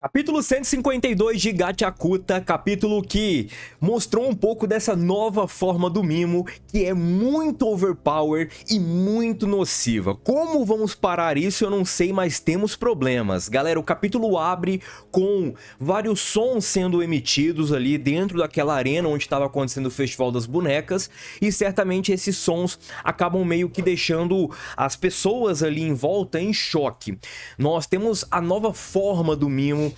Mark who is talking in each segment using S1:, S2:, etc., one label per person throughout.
S1: Capítulo 152 de Gachakuta, capítulo que mostrou um pouco dessa nova forma do Mimo, que é muito overpower e muito nociva. Como vamos parar isso eu não sei, mas temos problemas. Galera, o capítulo abre com vários sons sendo emitidos ali dentro daquela arena onde estava acontecendo o Festival das Bonecas, e certamente esses sons acabam meio que deixando as pessoas ali em volta em choque. Nós temos a nova forma do Mimo,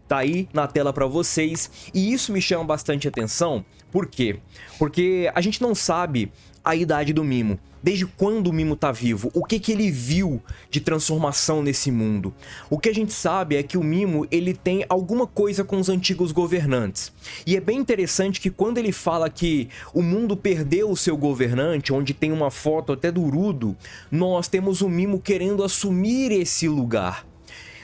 S1: tá aí na tela para vocês, e isso me chama bastante atenção. Por quê? Porque a gente não sabe a idade do Mimo, desde quando o Mimo tá vivo, o que ele viu de transformação nesse mundo. O que a gente sabe é que o Mimo, ele tem alguma coisa com os antigos governantes. E é bem interessante que quando ele fala que o mundo perdeu o seu governante, onde tem uma foto até do Urudo, nós temos o Mimo querendo assumir esse lugar.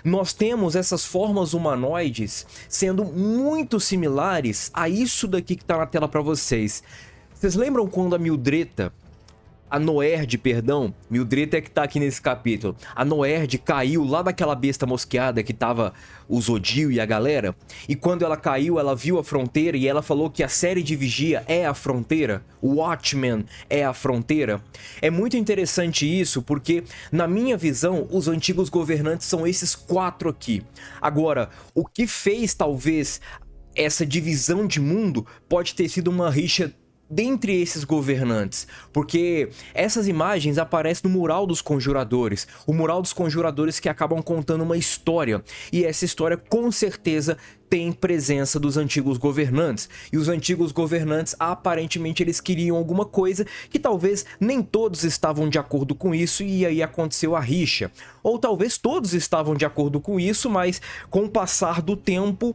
S1: Nós temos essas formas humanoides sendo muito similares a isso daqui que tá na tela para vocês. Vocês lembram quando a Mildreta, a Noerd, perdão, Mildreta é que tá aqui nesse capítulo, a Noerd caiu lá daquela besta mosqueada que tava o Zodio e a galera, e quando ela caiu ela viu a fronteira e ela falou que a série de Vigia é a fronteira, o Watchmen é a fronteira. É muito interessante isso porque, na minha visão, os antigos governantes são esses quatro aqui. Agora, o que fez talvez essa divisão de mundo pode ter sido uma rixa dentre esses governantes, porque essas imagens aparecem no mural dos conjuradores, o mural dos conjuradores que acabam contando uma história, e essa história com certeza tem presença dos antigos governantes, e os antigos governantes aparentemente eles queriam alguma coisa que talvez nem todos estavam de acordo com isso, e aí aconteceu a rixa, ou talvez todos estavam de acordo com isso, mas com o passar do tempo,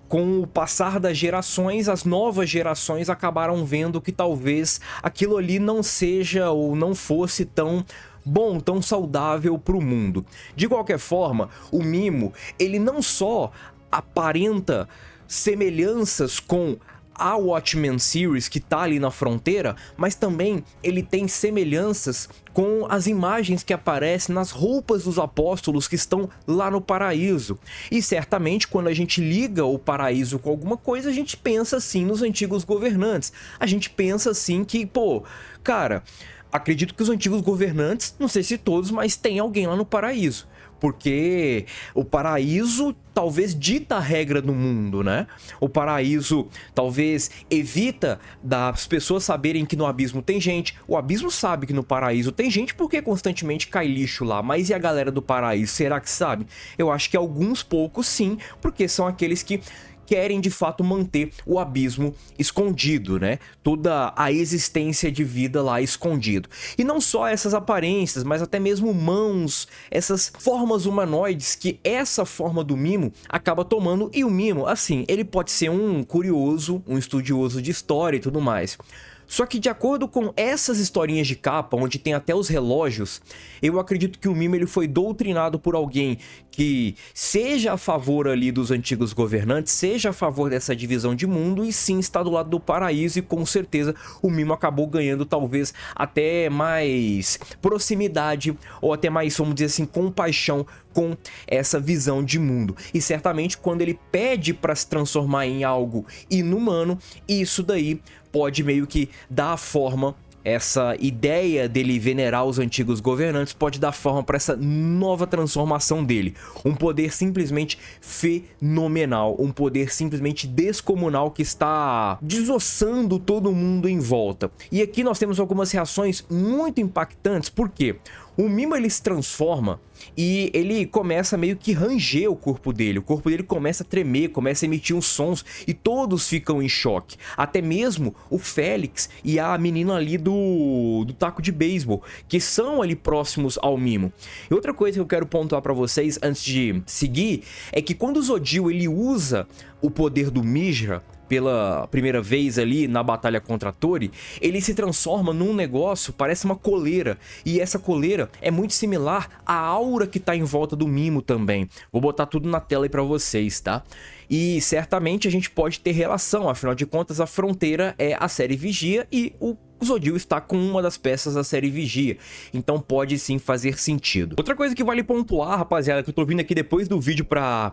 S1: com o passar das gerações, as novas gerações acabaram vendo que talvez aquilo ali não seja ou não fosse tão bom, tão saudável para o mundo. De qualquer forma, o Mimo, ele não só aparenta semelhanças com a Watchmen Series que tá ali na fronteira, mas também ele tem semelhanças com as imagens que aparecem nas roupas dos apóstolos que estão lá no paraíso. E certamente quando a gente liga o paraíso com alguma coisa, a gente pensa assim nos antigos governantes. A gente pensa assim que, pô, cara, acredito que os antigos governantes, não sei se todos, mas tem alguém lá no paraíso. Porque o paraíso talvez dita a regra do mundo, né? O paraíso talvez evita das pessoas saberem que no abismo tem gente. O abismo sabe que no paraíso tem gente porque constantemente cai lixo lá. Mas e a galera do paraíso, será que sabe? Eu acho que alguns poucos sim, porque são aqueles que querem de fato manter o abismo escondido, né? Toda a existência de vida lá escondido. E não só essas aparências, mas até mesmo mãos, essas formas humanoides que essa forma do Mimo acaba tomando. E o Mimo, assim, ele pode ser um curioso, um estudioso de história e tudo mais. Só que de acordo com essas historinhas de capa, onde tem até os relógios, eu acredito que o Mimo ele foi doutrinado por alguém que seja a favor ali dos antigos governantes, seja a favor dessa divisão de mundo e sim está do lado do paraíso, e com certeza o Mimo acabou ganhando talvez até mais proximidade ou até mais, vamos dizer assim, compaixão com essa visão de mundo. E certamente quando ele pede para se transformar em algo inumano, isso daí pode meio que dar forma, essa ideia dele venerar os antigos governantes pode dar forma para essa nova transformação dele. Um poder simplesmente fenomenal, um poder simplesmente descomunal que está desossando todo mundo em volta. E aqui nós temos algumas reações muito impactantes, porque o Mimo ele se transforma e ele começa meio que ranger o corpo dele começa a tremer, começa a emitir uns sons e todos ficam em choque. Até mesmo o Félix e a menina ali do taco de beisebol, que são ali próximos ao Mimo. E outra coisa que eu quero pontuar para vocês antes de seguir é que quando o Zodio ele usa o poder do Mishra pela primeira vez ali na batalha contra a Tori, ele se transforma num negócio, parece uma coleira, e essa coleira é muito similar à aura que tá em volta do Mimo também. Vou botar tudo na tela aí pra vocês, tá? E certamente a gente pode ter relação, afinal de contas a fronteira é a série Vigia e o Zodio está com uma das peças da série Vigia, então pode sim fazer sentido. Outra coisa que vale pontuar, rapaziada, que eu tô vindo aqui depois do vídeo pra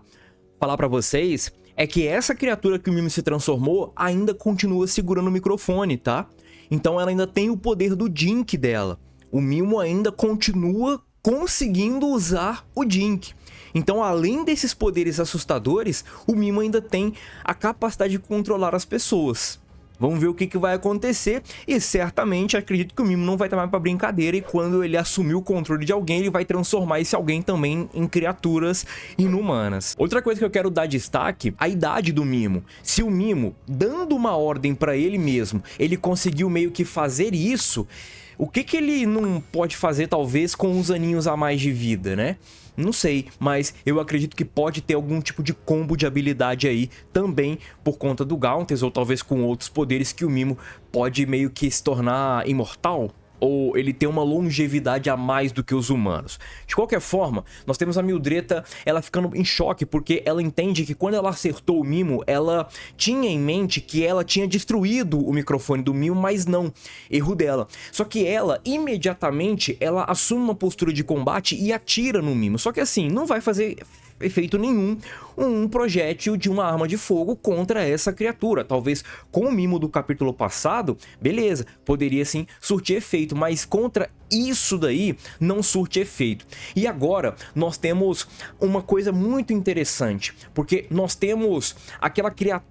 S1: falar pra vocês é que essa criatura que o Mimo se transformou ainda continua segurando o microfone, tá? Então ela ainda tem o poder do Jink dela. O Mimo ainda continua conseguindo usar o Jink. Então, além desses poderes assustadores, o Mimo ainda tem a capacidade de controlar as pessoas. Vamos ver o que vai acontecer e certamente acredito que o Mimo não vai estar mais para brincadeira e quando ele assumir o controle de alguém, ele vai transformar esse alguém também em criaturas inumanas. Outra coisa que eu quero dar destaque, a idade do Mimo. Se o Mimo, dando uma ordem para ele mesmo, ele conseguiu meio que fazer isso, o que ele não pode fazer talvez com uns aninhos a mais de vida, né? Não sei, mas eu acredito que pode ter algum tipo de combo de habilidade aí também por conta do Gaunters ou talvez com outros poderes que o Mimo pode meio que se tornar imortal. Ou ele tem uma longevidade a mais do que os humanos. De qualquer forma, nós temos a Mildreta, ela ficando em choque, porque ela entende que quando ela acertou o Mimo, ela tinha em mente que ela tinha destruído o microfone do Mimo, mas não, erro dela. Só que ela, imediatamente, ela assume uma postura de combate e atira no Mimo. Só que assim, não vai fazer efeito nenhum um projétil de uma arma de fogo contra essa criatura. Talvez com o Mimo do capítulo passado, beleza, poderia sim surtir efeito, mas contra isso daí não surte efeito. E agora nós temos uma coisa muito interessante, porque nós temos aquela criatura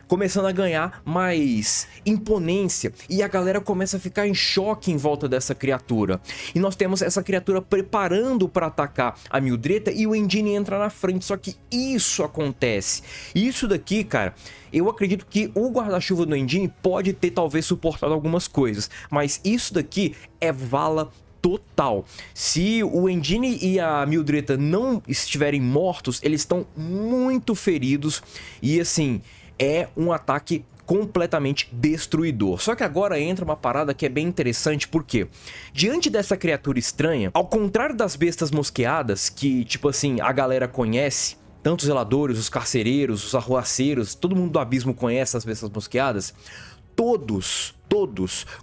S1: começando a ganhar mais imponência e a galera começa a ficar em choque em volta dessa criatura. E nós temos essa criatura preparando para atacar a Mildreta e o Endine entra na frente, só que isso acontece. Isso daqui, cara, eu acredito que o guarda-chuva do Endine pode ter talvez suportado algumas coisas, mas isso daqui é vala total. Se o Endine e a Mildreta não estiverem mortos, eles estão muito feridos e assim, é um ataque completamente destruidor. Só que agora entra uma parada que é bem interessante, porque diante dessa criatura estranha, ao contrário das bestas mosqueadas, que tipo assim, a galera conhece, tanto os zeladores, os carcereiros, os arruaceiros, todo mundo do abismo conhece as bestas mosqueadas, todos,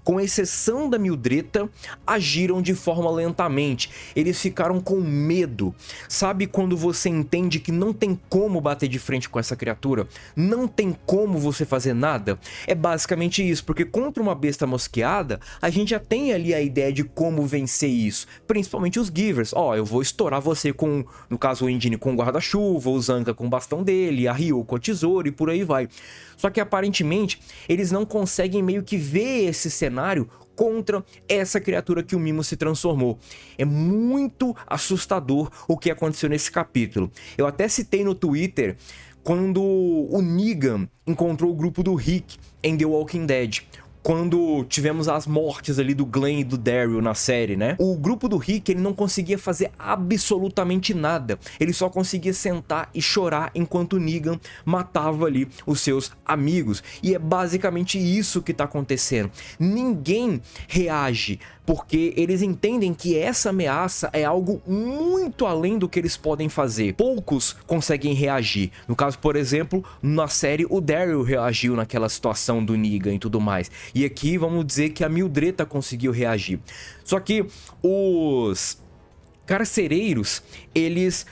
S1: com exceção da Mildreta, agiram de forma lentamente. Eles ficaram com medo. Sabe quando você entende que não tem como bater de frente com essa criatura? Não tem como você fazer nada? É basicamente isso, porque contra uma besta mosqueada, a gente já tem ali a ideia de como vencer isso. Principalmente os Givers. Ó, eu vou estourar você com, no caso o Endine com o guarda-chuva, o Zanka com o bastão dele, a Ryo com a tesoura e por aí vai. Só que aparentemente, eles não conseguem meio que ver esse cenário contra essa criatura que o Mimo se transformou. É muito assustador o que aconteceu nesse capítulo. Eu até citei no Twitter quando o Negan encontrou o grupo do Rick em The Walking Dead. Quando tivemos as mortes ali do Glenn e do Daryl na série, né? O grupo do Rick, ele não conseguia fazer absolutamente nada. Ele só conseguia sentar e chorar enquanto o Negan matava ali os seus amigos. E é basicamente isso que tá acontecendo. Ninguém reage, porque eles entendem que essa ameaça é algo muito além do que eles podem fazer. Poucos conseguem reagir. No caso, por exemplo, na série, o Daryl reagiu naquela situação do Negan e tudo mais. E aqui vamos dizer que a Mildreta conseguiu reagir. Só que os carcereiros, eles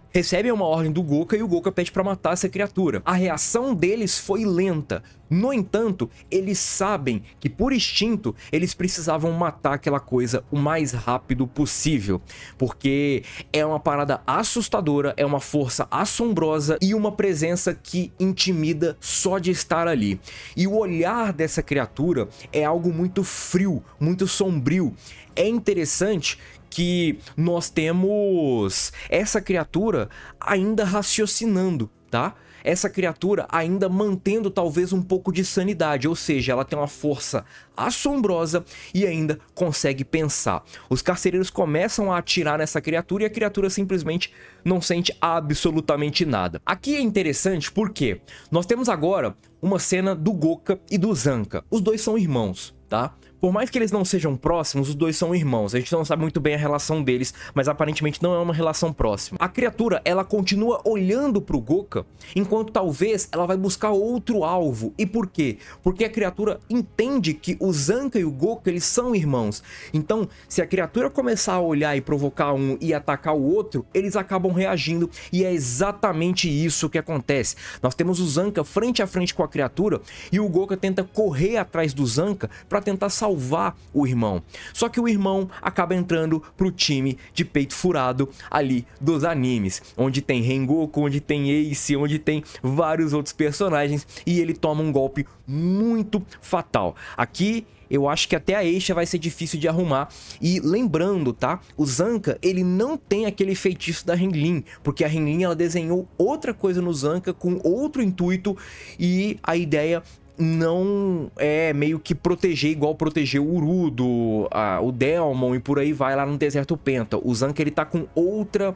S1: recebem uma ordem do Goka e o Goka pede para matar essa criatura. A reação deles foi lenta. No entanto, eles sabem que por instinto eles precisavam matar aquela coisa o mais rápido possível, porque é uma parada assustadora, é uma força assombrosa e uma presença que intimida só de estar ali. E o olhar dessa criatura é algo muito frio, muito sombrio. É interessante que nós temos essa criatura ainda raciocinando, tá? Essa criatura ainda mantendo talvez um pouco de sanidade, ou seja, ela tem uma força assombrosa e ainda consegue pensar. Os carcereiros começam a atirar nessa criatura e a criatura simplesmente não sente absolutamente nada. Aqui é interessante porque nós temos agora uma cena do Goka e do Zanka. Os dois são irmãos, tá? Por mais que eles não sejam próximos, os dois são irmãos. A gente não sabe muito bem a relação deles, mas aparentemente não é uma relação próxima. A criatura, ela continua olhando pro Goka, enquanto talvez ela vai buscar outro alvo. E por quê? Porque a criatura entende que o Zanka e o Goka, eles são irmãos. Então, se a criatura começar a olhar e provocar um e atacar o outro, eles acabam reagindo. E é exatamente isso que acontece. Nós temos o Zanka frente a frente com a criatura e o Goka tenta correr atrás do Zanka para tentar salvar o irmão. Só que o irmão acaba entrando pro time de peito furado ali dos animes, onde tem Rengoku, onde tem Ace, onde tem vários outros personagens, e ele toma um golpe muito fatal. Aqui eu acho que até a Aisha vai ser difícil de arrumar. E lembrando, tá? O Zanka, ele não tem aquele feitiço da Renlin, porque a Renlin, ela desenhou outra coisa no Zanka com outro intuito, e a ideia não é meio que proteger igual protegeu o Urudo, o Delmon e por aí vai lá no Deserto Penta. O Zanka, ele tá com outro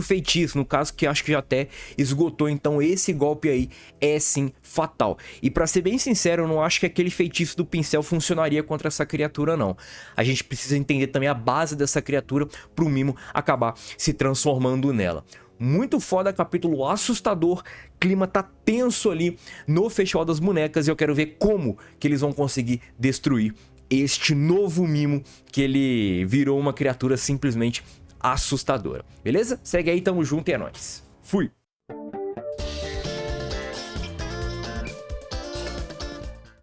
S1: feitiço, no caso, que acho que já até esgotou. Então esse golpe aí é sim fatal. E pra ser bem sincero, eu não acho que aquele feitiço do pincel funcionaria contra essa criatura, não. A gente precisa entender também a base dessa criatura pro Mimo acabar se transformando nela. Muito foda, capítulo assustador, clima tá tenso ali no Festival das Bonecas e eu quero ver como que eles vão conseguir destruir este novo Mimo, que ele virou uma criatura simplesmente assustadora. Beleza? Segue aí, tamo junto e é nóis. Fui!